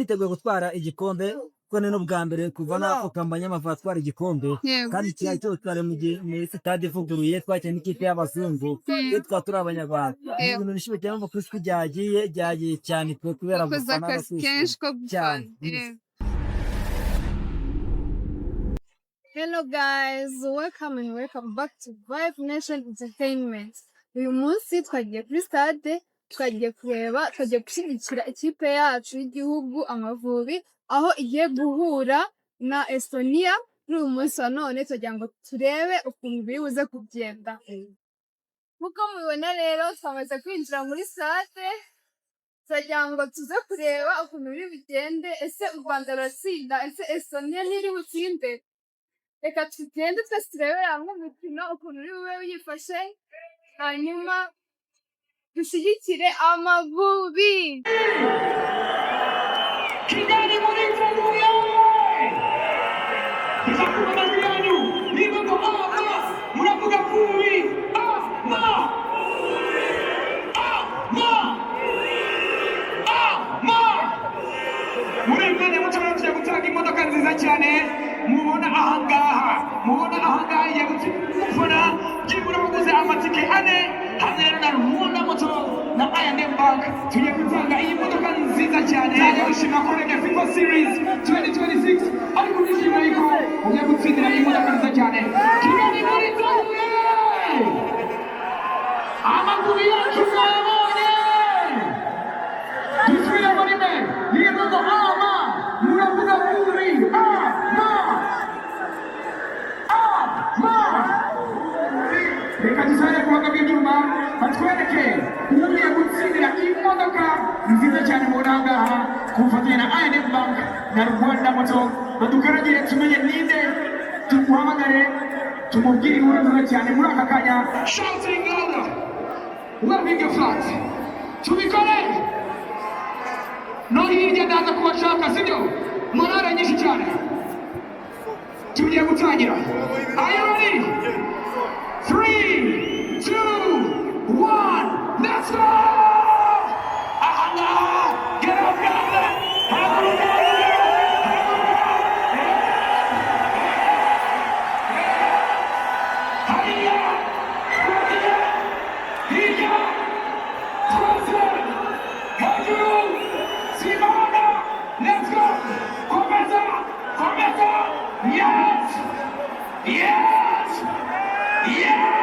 niteguye gutwara igikombe kuko ni n'ubwa mbere kuva nakamenya Amavubi atwara igikombe kandi cyari cyotware muri stade ivuguruye twakira n'ikipe y'abazungu iyo twaba turi abanyarwanda ibintu bishimye cyane mu kwisi ryagiye cyane kubera gufana cyane. Hello guys, welcome back to Vibe Nation Entertainment. Uyu munsi twagiye kuri stade, twagiye gushyigikira ikipe yacu y'igihugu Amavubi aho igiye guhura na Estonia. Uyu munsi wa none tugira ngo turebe ukuntu biri buze kugenda. Nkuko mubibona rero twamaze kwinjira muri stade, tugira ngo tuze kureba ukuntu biri bigende, ese u Rwanda ruratsinda, ese Estonia ntiri butsinde. Reka tugende twese turebere hamwe umukino ukuntu uri bube yifashe, hanyuma dushyigikire Amavubi. Kigali muri Tanzania tuzakuba amajwi yanyu niba ngo muravuga kubi muri mbere mutuye gutanga imodoka nziza cyane mubona ahangaha igiye gufana byibura muguze amatike ane hamwe na Rwanda Amavubi na I&M Bank tugiye gutanga iyi modoka nziza cyane yo gushima kurega FIFA Series 2026 ariko nishimiye ko ugiye gutsindira iyi modoka nziza cyane Kigali muri Tanzania Amavubi yacu mwabonye dusubire muri me niba ngo muravuga kuri reka dusare kubaga bw'ibyuma batwereke ugiye gutsindira imodoka nziza cyane mu rangaha ku bufatanye na I&M Bank na Rwanda Amavubi badukaragire tumenye ninde tumuhamagare tumubwire inkuru nziza cyane muri aka kanya shouting louder waving your flag tubikore no hirya ndaza kubashaka sibyo morale nyinshi cyane tugiye gutangira are you ready 3, 2, 1, let's go! Get up, let's go! Yes! Yes! Yes!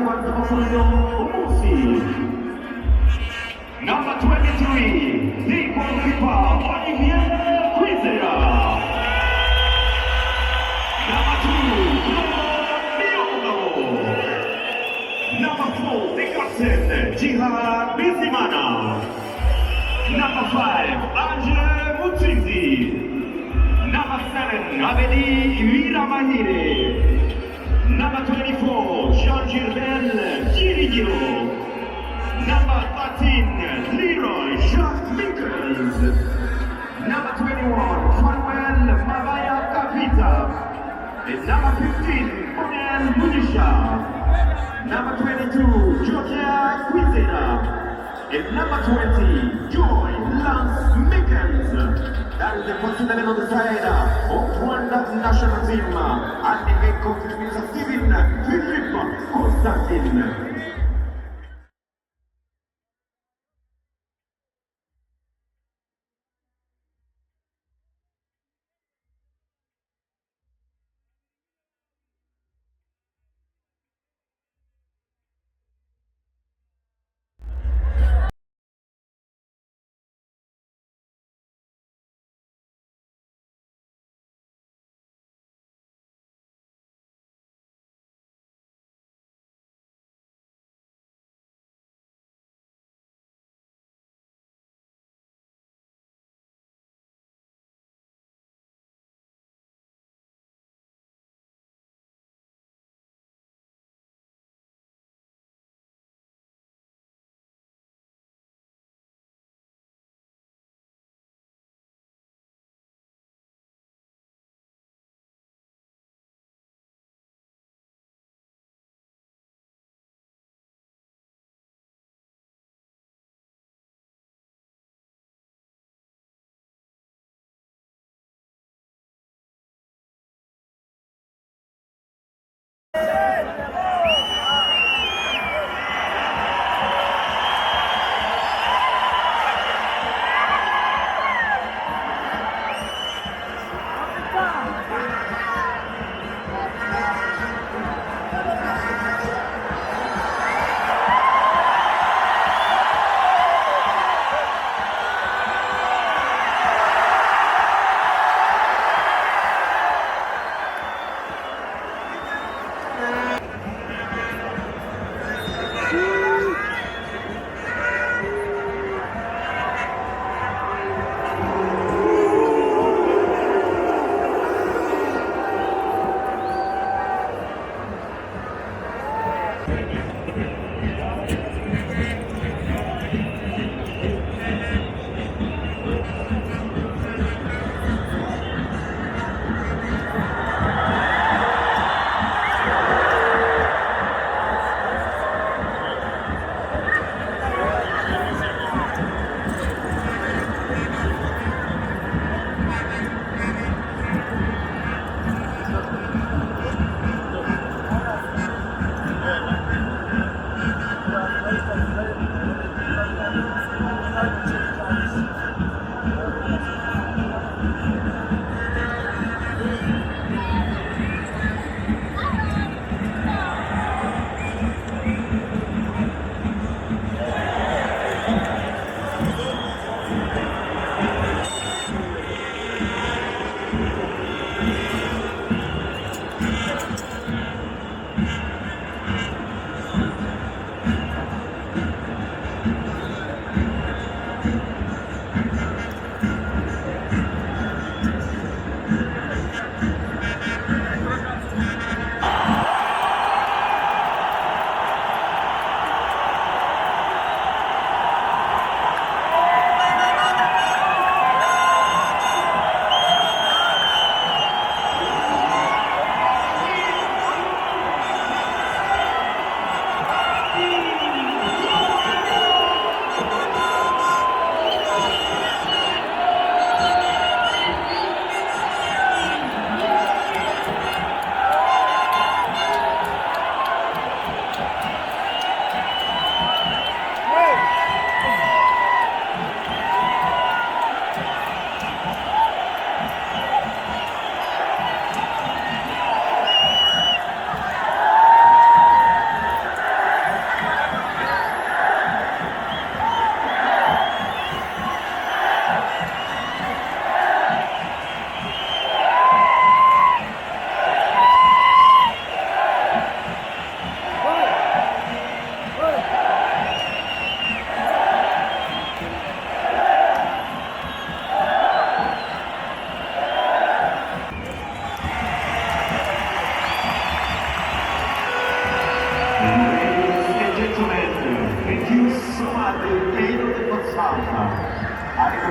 kwanza mafunzo Musi. Number 23, the goalkeeper Kwegukana. Number 2, Number 4, the captain Bizimana. Number 5, Instinzi. Number 7, Abedi Wiramahire. Number 24, Jean-Gilbert Hirya. Number 13, Leroy Jacques Mickels. Number 21, Manuel Mabaya Kapita. And number 15, Bonel Munisha. Number 22, Georgia Kwizera. And number 20, Joy Lance Mickels. That is the first 11 on the side of Rwanda national team. And the head coach is Mr. Steven Philip Constantine.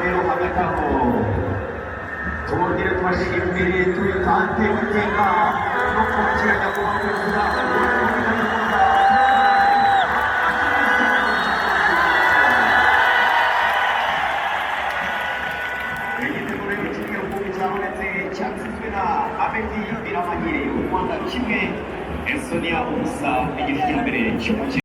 rero hagati aho tubongere tubashimire tubitange guteka no kubakiranya ku bakozi abitabiriye u Rwanda kimwe Estonia ubusa igice cya mbere cy'umukino.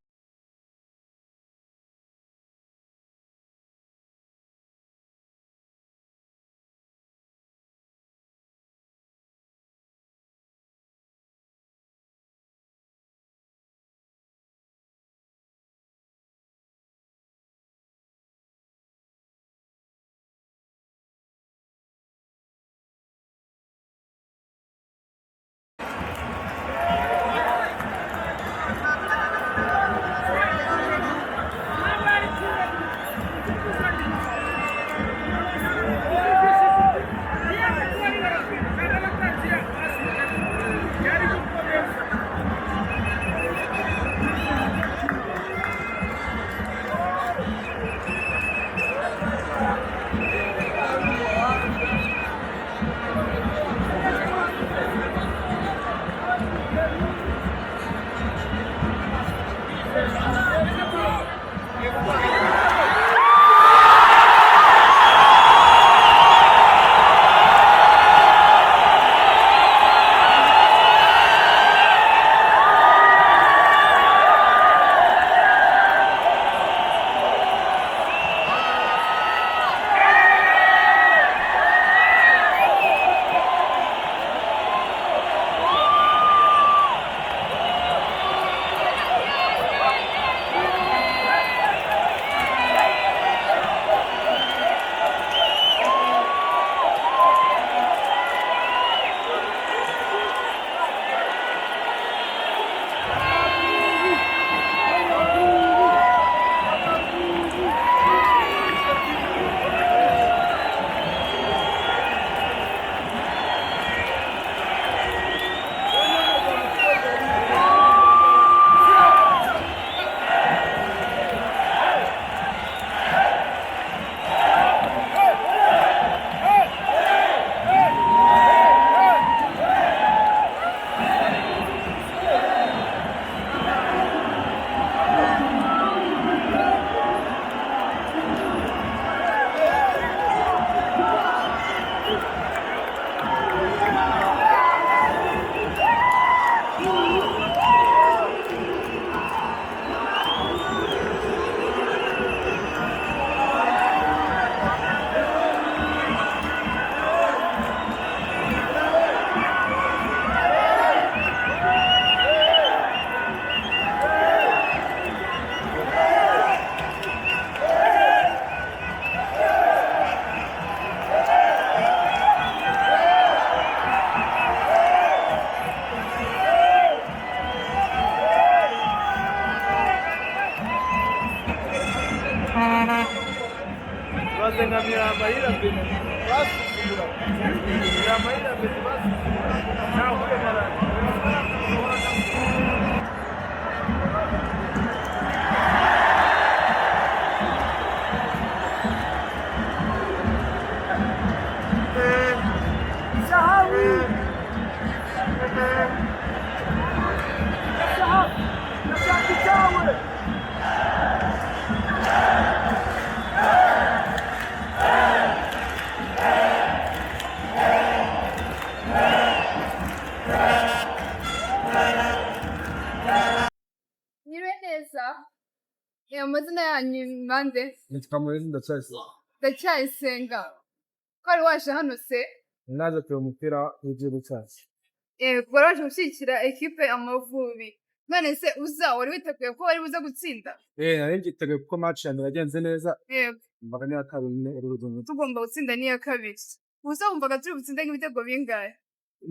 Amazina yanyu bande? Nitwa Murenzi Ndacyayisenga. Ko ari waje hano se? Naje kureba umupira w'igihugu cyacu. Wari waje gushyigikira Ikipe Amavubi. None se uza wari witeguye ko wari buze gutsinda? Nari mbyiteguye kuko match ya mbere yagenze neza. Yego. Mbaga niya kabiri iri budumu. Tugomba gutsinda niya kabiri. Uza wumvaga turi butsinde nk'ibitego bingahe?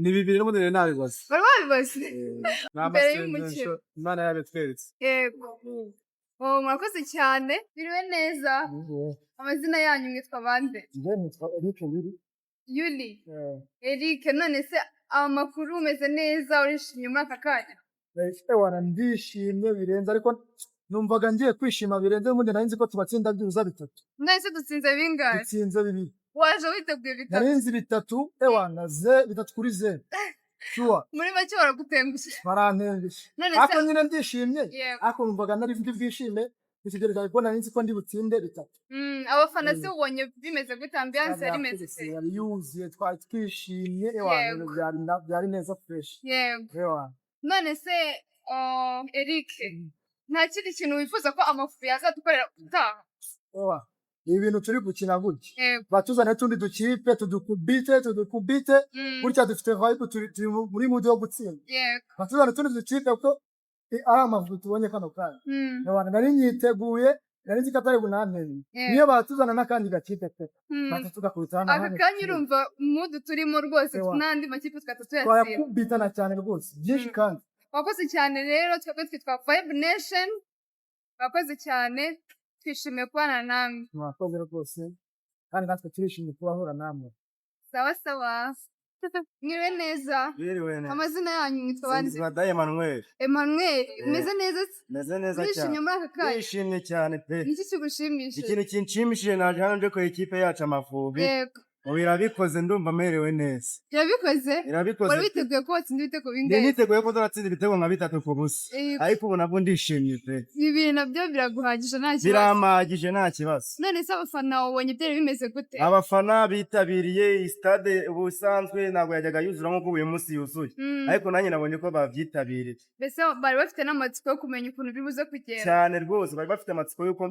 Ni bibiri n'ubundi nabibaze. Wari wabibaze? Mbere y'umukino. Imana yabitweretse. Yego. Murakoze cyane. Biriwe neza. Amazina yanyu mwitwa bande? Njye nitwa Eric Yuri. Yuri? Eric, none se amakuru umeze neza urishimye muri aka kanya? Ndishimye birenze ariko numvaga ngiye kwishima birenze ubundi nari nzi ko tubatsinda byuza bitatu. Nahise dutsinze bingahe? Dutsinze 2. Waje witeguye bitatu? Nari nzi bitatu, ewana bitatu kuri 0. Sure. Muri make baragutengushye. Barantengushye. Ako nyine ndishimye. Ako numvaga nari mfite bwishime. Bisigaye ko nari nzi ko ndi butsinde bitatu. Abafana se ubonye bimeze gute, ambiance yari imeze se? Yari yuzuye twishimye, ewana byari neza fresh. Yego. None se Eric, nta kindi kintu wifuza ko Amavubi yazadukorera utaha? Ibintu turi gukina gutya batuzana tundi dukipe tudukubite gutya dufite vibe turi muri mood yo gutsinda. Batuzana tundi dukipe ko Amavubi tubonye kano kanya abantu nari nyiteguye, nari nzi ko atari bunanteni niyo batuzana n'akandi gakipe pe batugakubitana. Aka kanya urumva mood turimo rwose, n'andi makipe tuyatsinda twayakubitana cyane rwose byinshi kandi. Wakoze cyane rero, twebwe twitwa Vibe Nation. Wakoze cyane, twishimiye kubana namwe. Mwakoze rwose kandi natwe turishimye kubahura namwe. Sawa sawa. Mwiriwe neza. Amazina yanyu mwitwa bande? Nzibada Emmanuel. Emmanuel, umeze neza se? Meze neza cyane. Wishimye muri aka kanya? Wishimye cyane pe. Niki kigushimishije? Ikintu kinshimishije naje hano nje ko ikipe yacu Amavubi. Yego. Birabikoze ndumva merewe neza. Irabikoze? Irabikoze. Wari witeguye ko watsinda ibitego bingahe? Niteguye ko turatsinda ibitego nka 3 ku busa. Ariko ubu nabwo ndishimye pe. Ibi nabyo biraguhagije nta kibazo. Biramagije nta kibazo. None se abafana ubonye byari bimeze gute? Abafana bitabiriye stade ubusanzwe ntabwo yajyaga yuzura nko uyu munsi yuzuye. Ariko nanjye nabonye ko bavyitabiriye. Mbese bari bafite n'amatsiko yo kumenya ukuntu bibuze kugera. Cyane rwose bari bafite amatsiko yuko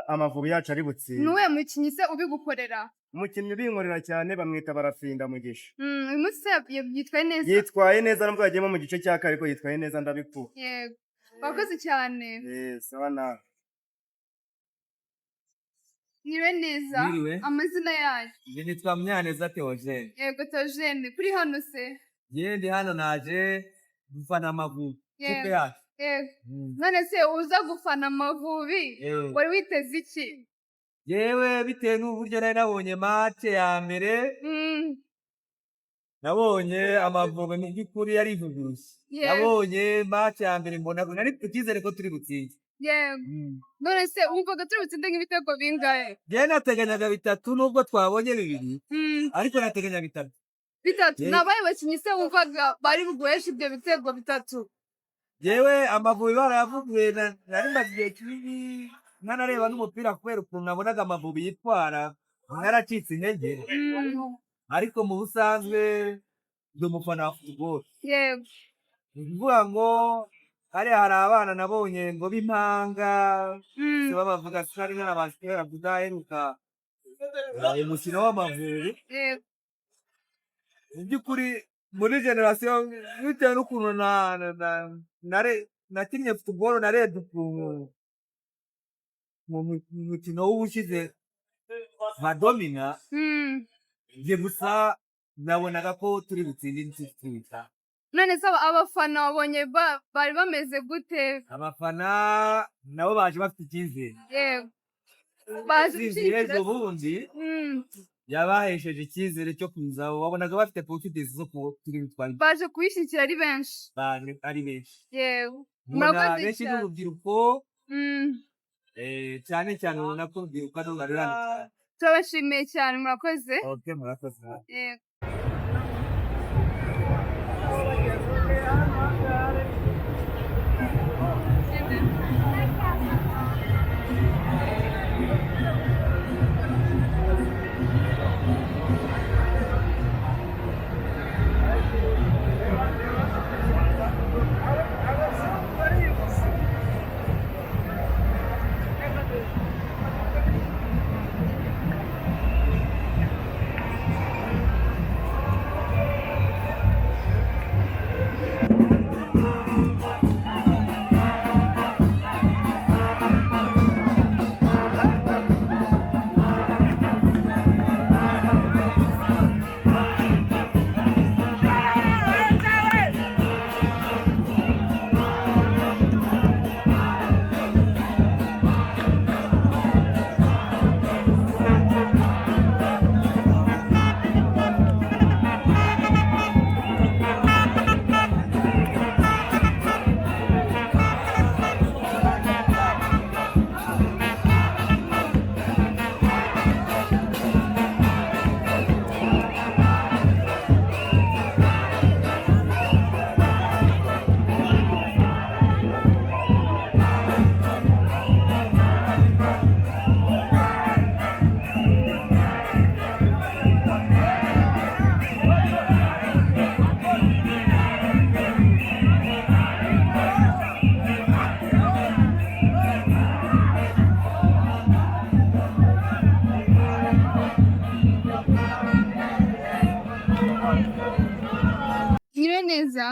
Amavubi yacu ari butsinde. Nuwe mukinyi se ubigukorera? Umukinnyi ubinkorera cyane bamwita Barafinda Mugisha. Uyu munsi yitwaye neza? Yitwaye neza nubwo yagiyemo mu gice cya kare ariko yitwaye neza ndabikura. Yego. Wakoze cyane. Sawa nawe. Niwe neza. Amazina yanyu? Nitwa Munyaneza Theogene. Yego Theogene, kuri hano se? Ndi hano naje gufana Amavubi. Ikipe yacu. None se uza gufana Amavubi wari witeze iki? Yewe bitewe n'uburyo nari nabonye match ya mbere, nabonye Amavubi mu by'ukuri yarivuguruye. Nabonye match ya mbere mbona nari tutizere ko turi butsinde. None se wumvaga turi butsinde nk'ibitego bingahe? Nateganyaga 3 nubwo twabonye 2 ariko nateganya 3. 3? Nabaye bakinyi se wumvaga bari buguhesha ibyo bitego 3? Yewe Amavubi baravuguye nari maziye kinini narareba n'umupira kubera ukuntu nabonaga Amavubi yitwara naracitse intege. Ariko mu busanzwe ndi umufana wa football. Yego. Bivuga ngo hari abana nabonye ngo b'impanga se bavuga ko ari n'abasitera kudaheruka umukino w'Amavubi. Yego. Mu by'ukuri muri generation bitewe n'ukuntu nakinnye football narebye ukuntu mu mukino w'ubushize badomina nje gusa nabonaga ko turi butsinde intsinzi. None se abafana wabonye bari bameze gute? Abafana nabo baje bafite icyizere. Yego. Baje icyizere ubundi yabahesheje icyizere cyo kuza, wabonaga bafite confidence zo turi bitwara. Baje kuyishyikira ari benshi. Ari benshi. Yego. Murakoze benshi n'urubyiruko. Cyane cyane ubona ko urubyiruko ari rurarana. Turabashimiye cyane, murakoze. Okay, murakoze. Yego. Mwire neza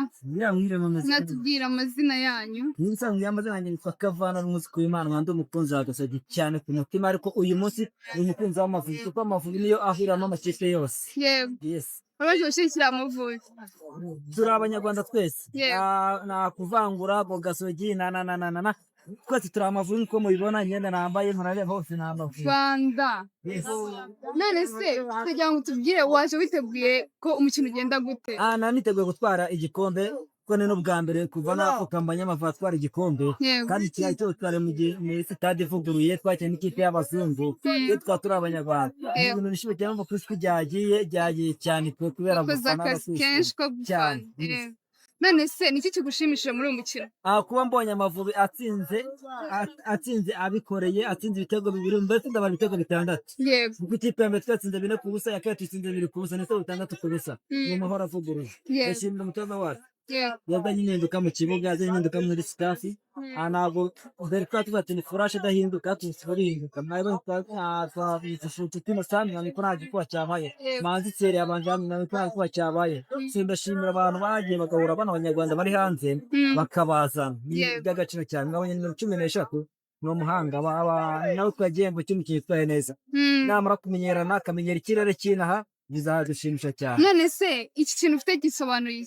mwire mu mazina natubwira amazina yanyu. Nisanzwe amazina yanjye nitwa Kavana n'umunsi ku Imana nkandi umukunzi wa Gasogi cyane ku mutima ariko uyu munsi ni umukunzi w'Amavubi kuko Amavubi niyo ahuriramo amakipe yose. Yego. Yes. Abaje gushyigikira Amavubi. Turi abanyarwanda twese. Yego. Na kuvangura ngo Gasogi na twese turi Amavubi nkuko mubibona imyenda nambaye nkurareba hose ni Amavubi. Rwanda. Yes. None se kugira ngo tubwire waje witeguye ko umukino ugenda gute? Niteguye gutwara igikombe kuko ni n'ubwa mbere kuva navuka Amavubi atwara igikombe kandi ikipe cyose twari muri stade ivuguruye twakira n'ikipe y'abazungu iyo twaba turi abanyarwanda ibintu nishimiye cyane ngo Kristo ryagiye cyane kubera gufana cyane. None se niki kigushimishije muri uyu mukino? Kuba mbonye Amavubi atsinze abikoreye atsinze ibitego 2 mbese ndabara ibitego 6. Yego. Kuko ikipe mbere twatsinze 4 ku busa ya kabiri tutsinze 2 ku busa ndetse 6 ku busa mu mahoro avuguruye. Yashimira umutoza wacu. Yazanye impinduka mu kibuga, yazanye impinduka muri staff. Ntabwo mbere twatuvuga ati ni furashi idahinduka tuzihinduka nawe twafite tino sami niko nta gikuba cyabaye manzi tsere abanje niko nta gikuba cyabaye ndashimira abantu bagiye bagahura bana abanyarwanda bari hanze bakabazana by'agaciro cyane nabonye ni 13 no muhanga nawe twagiyembo cy'umukino twaye neza namara kumenyerana akamenyera ikirere cyinaha bizadushimisha cyane. None se iki kintu ufite gisobanuye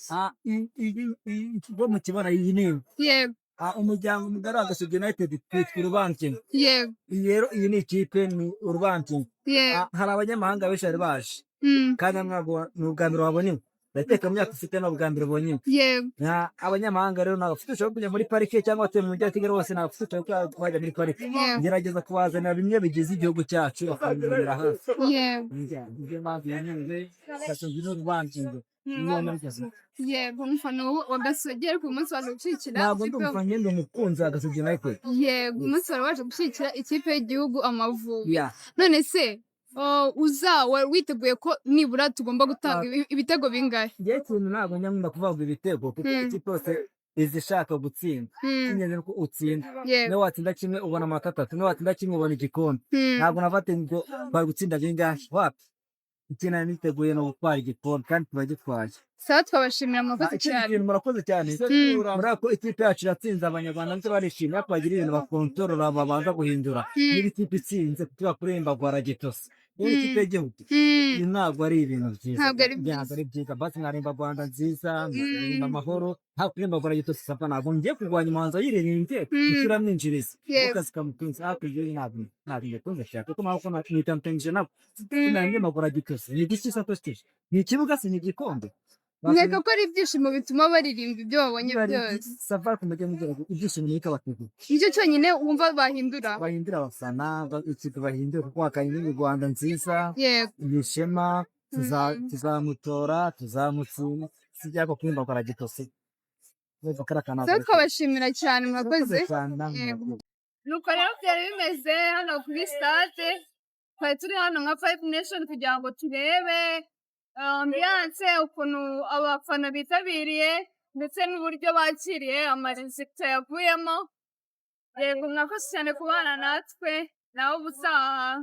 bo mu kibona iyi ni yego umuryango mugari wa Gasogi United twitwa urubankingo. Yego. Rero iyi ni ikipe ni urubankingo. Hari abanyamahanga benshi bari baje kandi ntabwo ni ubwa mbere wabonye ndateka mu myaka ufite no ubwa mbere ubonye. Yego. Abanyamahanga rero ntabwo ufite ushobora kujya muri parike cyangwa atuye mu mujyi wa Kigali wose ntabwo ufite ushobora kujya muri parike. Gerageza kubazanira bimwe bigize igihugu cyacu bakabirira hafi. Yego. Ibyo mpamvu yanyoze Gasogi n'urubankingo. Yego umufana wa Gasogi ariko umunsi waje gushyigikira ntabwo ndi umufana ndi umukunzi wa Gasogi United. Yego umunsi waje gushyigikira ikipe y'igihugu Amavubi. None se witeguye ko nibura tugomba gutanga ibitego bingahe? Ngiye kintu ntabwo nyamunda kuvuga ibitego kuko ikipe yose izishaka gutsinda. Ingenzi ko utsinda. Niyo watsinda kimwe ubona amanota 3, niyo watsinda kimwe ubona igikombe. Ntabwo nafate ngo bari gutsinda bingahe wapi. Ikina niteguye no gutwara igikombe kandi turagitwaye. Sawa twabashimira amakoze cyane. Murakoze cyane. Murako ikipe yacu iratsinze abanyarwanda ndetse barishimye bagira ibintu bakontorora babanza guhindura. Niba ikipe itsinze kuba kuremba gwaragitose. Iyo ikipe y'igihugu ntabwo ari ibintu byiza. Ntabwo ari byiza. Basi nkaremba Rwanda nziza, nkaremba amahoro. Ntabwo kuremba gwaragitose sapa ntabwo ngiye kurwanya umuhanzi yiririmbye isura mwinjiriza. Ukazi kamutunze hakurya y'intabwo. Ntabwo ngiye cyane kuko mpamvu nitamtenje nabo. Nanjye magwaragitose. Ni igiki satosije. Ni ikibuga se ni igikombe. Nkeka ko ari ibyishimo bituma baririmba ibyo babonye byose. Safari kumujya mu ibyishimo nika bakivuga. Nicyo cyonyine wumva bahindura. Bahindura abafana, ikipe bahindura kuko hakanye n'u Rwanda nziza. Yego. Ibyishema tuzamutora, tuzamutsinda. Sijya ko kwimba kwa gitose. Sawa twabashimira cyane mwakoze. Nuko rero byari bimeze hano kuri stade. Twari turi hano nka 5 Nation kugira ngo turebe ambiance ukuntu abafana bitabiriye ndetse n'uburyo bakiriye amaresita yavuyemo. Yego mwakoze cyane kubana natwe naho ubutaha.